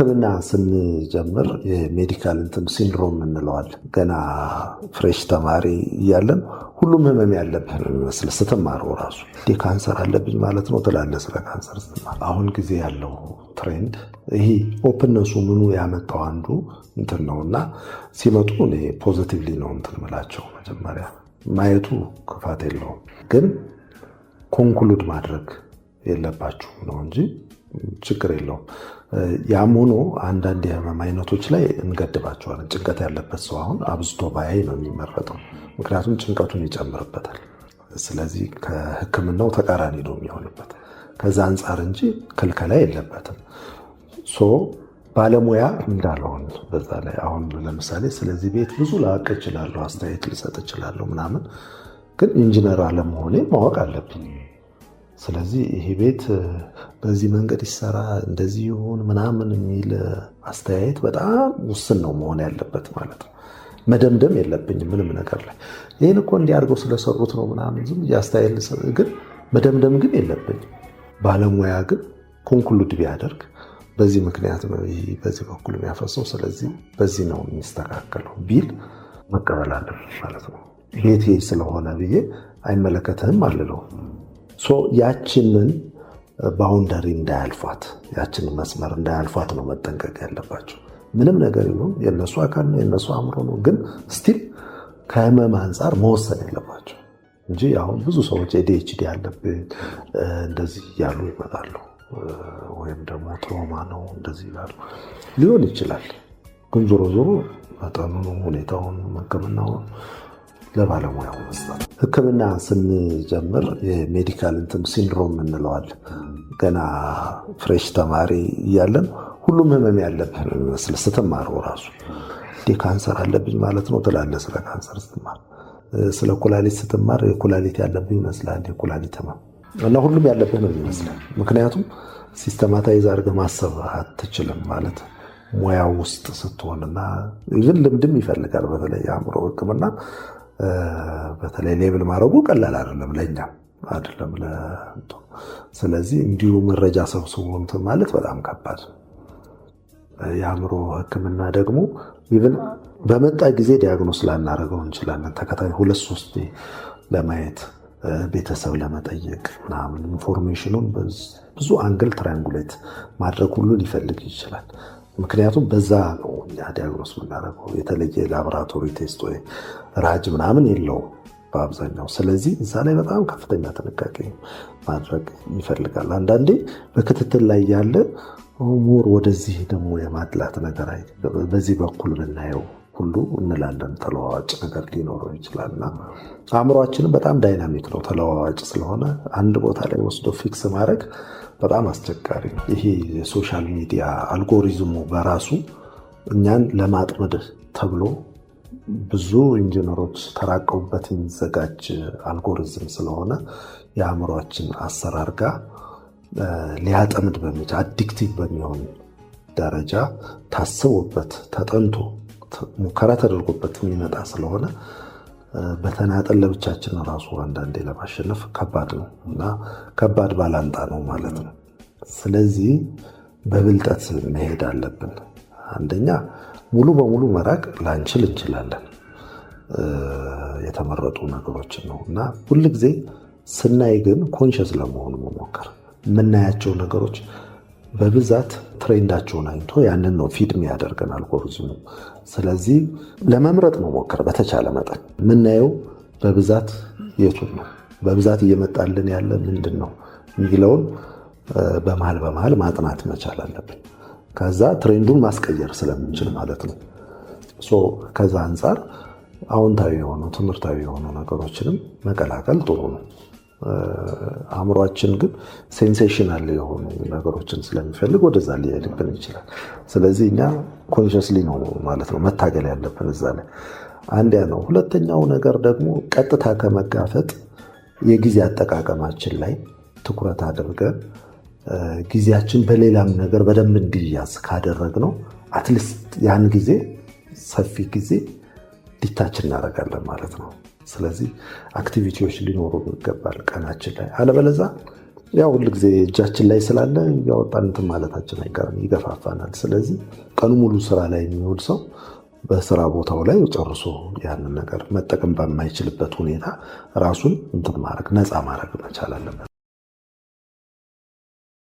ሕክምና ስንጀምር የሜዲካል ሲንድሮም እንለዋለን። ገና ፍሬሽ ተማሪ እያለን ሁሉም ህመም ያለብህ ነው የሚመስል ስትማረው ራሱ ካንሰር አለብኝ ማለት ነው ትላለህ ስለ ካንሰር ስትማር። አሁን ጊዜ ያለው ትሬንድ ይሄ ኦፕነሱ ምኑ ያመጣው አንዱ እንትን ነው እና ሲመጡ እኔ ፖዚቲቭሊ ነው እንትን ምላቸው። መጀመሪያ ማየቱ ክፋት የለውም፣ ግን ኮንክሉድ ማድረግ የለባችሁ ነው እንጂ ችግር የለውም። ያም ሆኖ አንዳንድ የህመም አይነቶች ላይ እንገድባቸዋለን። ጭንቀት ያለበት ሰው አሁን አብዝቶ ባያይ ነው የሚመረጠው፣ ምክንያቱም ጭንቀቱን ይጨምርበታል። ስለዚህ ከህክምናው ተቃራኒ ነው የሚሆንበት ከዛ አንጻር እንጂ ክልከላ የለበትም። ባለሙያ እንዳልሆን በዛ ላይ አሁን ለምሳሌ ስለዚህ ቤት ብዙ ላውቅ እችላለሁ፣ አስተያየት ልሰጥ እችላለሁ ምናምን፣ ግን ኢንጂነር አለመሆኔ ማወቅ አለብኝ። ስለዚህ ይሄ ቤት በዚህ መንገድ ይሰራ እንደዚህ ይሁን ምናምን የሚል አስተያየት በጣም ውስን ነው መሆን ያለበት ማለት ነው። መደምደም የለብኝም ምንም ነገር ላይ ይህን እኮ እንዲያርገው ስለሰሩት ነው ምናምን ዝም አስተያየት ግን መደምደም ግን የለብኝም። ባለሙያ ግን ኮንክሉድ ቢያደርግ በዚህ ምክንያት ነው ይሄ በዚህ በኩል የሚያፈሰው፣ ስለዚህ በዚህ ነው የሚስተካከለው ቢል መቀበል አለብን ማለት ነው። ቤቴ ስለሆነ ብዬ አይመለከትህም አልለው። ያችንን ባውንደሪ እንዳያልፏት፣ ያችንን መስመር እንዳያልፏት ነው መጠንቀቅ ያለባቸው። ምንም ነገር ይሁን የነሱ አካል ነው የነሱ አእምሮ ነው፣ ግን ስቲል ከህመም አንጻር መወሰን የለባቸው እንጂ አሁን ብዙ ሰዎች ADHD ያለብን እንደዚህ እያሉ ይመጣሉ፣ ወይም ደግሞ ትሮማ ነው እንደዚህ ይላሉ። ሊሆን ይችላል፣ ግን ዞሮ ዞሮ መጠኑን ሁኔታውን ሕክምናውን ለባለሙያው መስጠት። ሕክምና ስንጀምር የሜዲካል ሲንድሮም እንለዋለን። ገና ፍሬሽ ተማሪ እያለን ሁሉም ህመም ያለብህ ነው የሚመስል ስትማረው ራሱ ካንሰር አለብኝ ማለት ነው ትላለህ ስለ ካንሰር ስትማር። ስለ ኩላሊት ስትማር የኩላሊት ያለብህ ይመስላል የኩላሊት ህመም እና ሁሉም ያለብህ ነው የሚመስለው። ምክንያቱም ሲስተማታይዝ አድርገህ ማሰብ አትችልም ማለት ሙያው ውስጥ ስትሆንና ይህን ልምድም ይፈልጋል። በተለይ የአእምሮ ሕክምና በተለይ ሌብል ማድረጉ ቀላል አይደለም፣ ለእኛም አይደለም። ስለዚህ እንዲሁ መረጃ ሰብስቦ እንትን ማለት በጣም ከባድ። የአእምሮ ሕክምና ደግሞ ኢቭን በመጣ ጊዜ ዲያግኖስ ላናደርገው እንችላለን። ተከታይ 2-3 ለማየት ቤተሰብ ለመጠየቅ ምናምን ኢንፎርሜሽኑን ብዙ አንግል ትራያንጉሌት ማድረግ ሁሉ ሊፈልግ ይችላል። ምክንያቱም በዛ ነው እኛ ዲያግኖስ የምናደርገው። የተለየ ላቦራቶሪ ቴስት ወይ ራጅ ምናምን የለውም በአብዛኛው። ስለዚህ እዛ ላይ በጣም ከፍተኛ ጥንቃቄ ማድረግ ይፈልጋል። አንዳንዴ በክትትል ላይ ያለ ሞር ወደዚህ ደግሞ የማድላት ነገር በዚህ በኩል ብናየው ሁሉ እንላለን። ተለዋዋጭ ነገር ሊኖረው ይችላልና አእምሯችንም በጣም ዳይናሚክ ነው። ተለዋዋጭ ስለሆነ አንድ ቦታ ላይ ወስዶ ፊክስ ማድረግ በጣም አስቸጋሪ። ይሄ የሶሻል ሚዲያ አልጎሪዝሙ በራሱ እኛን ለማጥመድ ተብሎ ብዙ ኢንጂነሮች ተራቀውበት የሚዘጋጅ አልጎሪዝም ስለሆነ የአእምሯችን አሰራር ጋር ሊያጠምድ በሚችል አዲክቲቭ በሚሆን ደረጃ ታስቦበት ተጠንቶ ሙከራ ተደርጎበት የሚመጣ ስለሆነ በተናጠል ለብቻችን ራሱ አንዳንዴ ለማሸነፍ ከባድ ነው እና ከባድ ባላንጣ ነው ማለት ነው። ስለዚህ በብልጠት መሄድ አለብን። አንደኛ ሙሉ በሙሉ መራቅ ላንችል እንችላለን፣ የተመረጡ ነገሮችን ነው እና ሁልጊዜ ስናይ ግን ኮንሸስ ለመሆኑ መሞከር። የምናያቸው ነገሮች በብዛት ትሬንዳቸውን አይቶ ያንን ነው ፊድ የሚያደርገን አልጎሪዝሙ። ስለዚህ ለመምረጥ መሞከር በተቻለ መጠን የምናየው በብዛት የቱን ነው በብዛት እየመጣልን ያለ ምንድን ነው የሚለውን በመሃል ማጥናት መቻል አለብን። ከዛ ትሬንዱን ማስቀየር ስለምንችል ማለት ነው። ከዛ አንጻር አዎንታዊ የሆኑ ትምህርታዊ የሆኑ ነገሮችንም መቀላቀል ጥሩ ነው። አእምሯችን ግን ሴንሴሽናል የሆኑ ነገሮችን ስለሚፈልግ ወደዛ ሊሄድብን ይችላል። ስለዚህ እኛ ኮንሽስሊ ነው ማለት ነው መታገል ያለብን እዛ ላይ። አንድ ያ ነው። ሁለተኛው ነገር ደግሞ ቀጥታ ከመጋፈጥ የጊዜ አጠቃቀማችን ላይ ትኩረት አድርገን ጊዜያችን በሌላም ነገር በደንብ እንዲያዝ ካደረግነው አትሊስት ያን ጊዜ ሰፊ ጊዜ ዲታች እናደርጋለን ማለት ነው። ስለዚህ አክቲቪቲዎች ሊኖሩ ይገባል ቀናችን ላይ። አለበለዛ ያው ሁልጊዜ እጃችን ላይ ስላለ ያወጣን እንትን ማለታችን አይቀርም፣ ይገፋፋናል። ስለዚህ ቀኑ ሙሉ ስራ ላይ የሚውል ሰው በስራ ቦታው ላይ ጨርሶ ያንን ነገር መጠቀም በማይችልበት ሁኔታ ራሱን እንትን ማድረግ ነፃ ማድረግ መቻል አለበት።